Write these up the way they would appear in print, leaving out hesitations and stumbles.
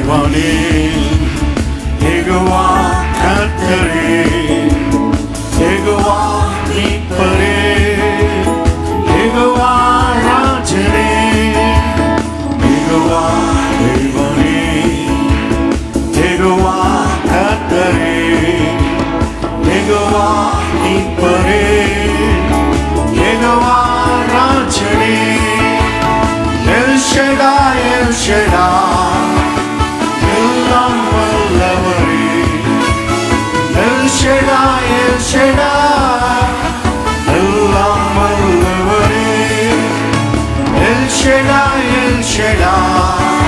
தேவனே, யெகோவா கர்த்தரே, யெகோவா மீட்பரே, யெகோவா ராஜனே, யெகோவா தேவனே, யெகோவா கர்த்தரே, யெகோவா மீட்பரே, யெகோவா ராஜனே, எல் ஷடாய், எல் ஷடாய், எல்லாம் வல்லவரே, எல் ஷடாய், எல் ஷடாய், எல்லாம் வல்லவரே, எல் ஷடாய், எல் ஷடாய்,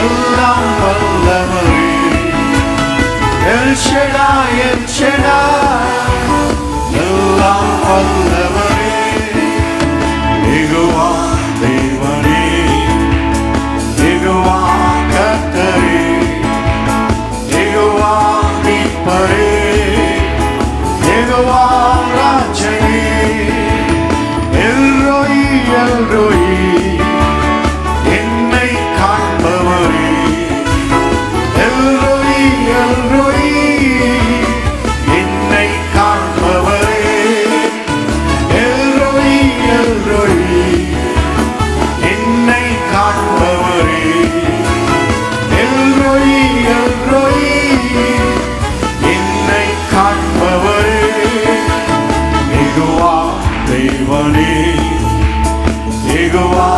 எல்லாம் வல்லவரே, எல் ஷடாய், எல் ஷடாய், எல்லாம் வல்லவரே, யெகோவா தேவனே, யெகோவா கர்த்தரே, யெகோவா மீட்பரே, யெகோவா ராஜனே, எல் ரோயி, எல் ரோயி, என்னை காண்பவரே, எல் ரோயி, எல் ரோயி, என்னை காண்பவரே, எல் ரோயி, எல் ரோயி, என்னை காண்பவரே, எல் ரோயி, எல் ரோயி, என்னை காண்பவரே, யெகோவா தேவனே, யெகோவா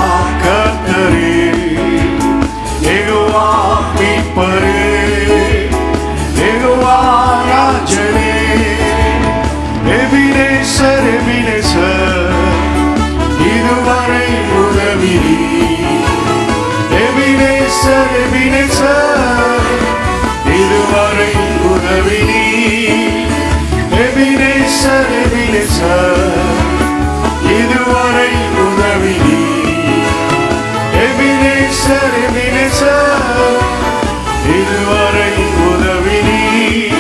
கர்த்தரே, யெகோவா மீட்பரே, யெகோவா ராஜனே, எபினேசர், எபினேசர், இதுவரை உதவி நீர், எபினேசர், எபினேசர், இதுவரை உதவி நீர், எபினேசர், எபினேசர், இதுவரை உதவி நீர், எபினேசர், எபினேசர், இதுவரை உதவி நீர்,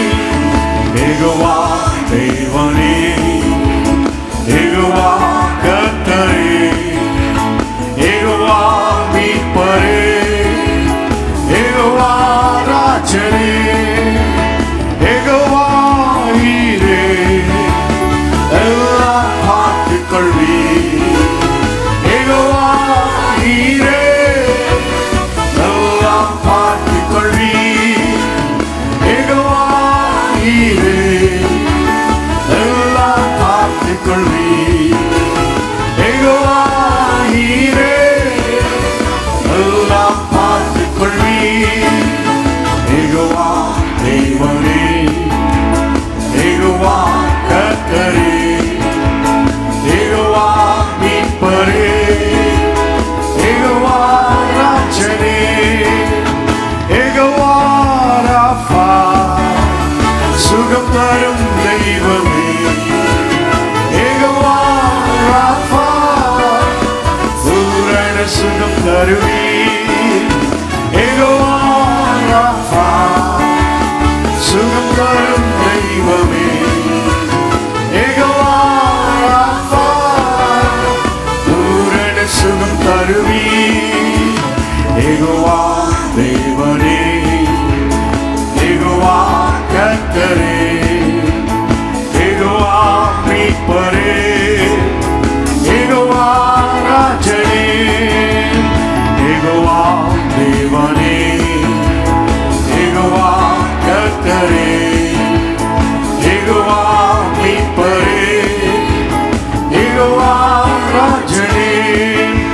யெகோவா தேவனே, யெகோவா கர்த்தரே, யெகோவா மீட்பரே, யெகோவா ராஜனே, யெகோவா ஈரே, எல்லாம் பார்த்துக் கொள்வீர், யெகோவா ஈரே, எல்லாம் பார்த்துக் கொள்வீர், யெகோவா ஈரே, எல்லாம் பார்த்துக் கொள்வீர், யெகோவா ஈரே, எல்லாம் பார்த்துக் கொள்வீர், யெகோவா தேவனே, யெகோவா கர்த்தரே, யெகோவா மீட்பரே, யெகோவா ராஜனே, யெகோவா ராஃபா, சுகம் தரும் தெய்வமே, யெகோவா ராஃபா, பூரண சுகம் தருவீர், யெகோவா ராஃபா,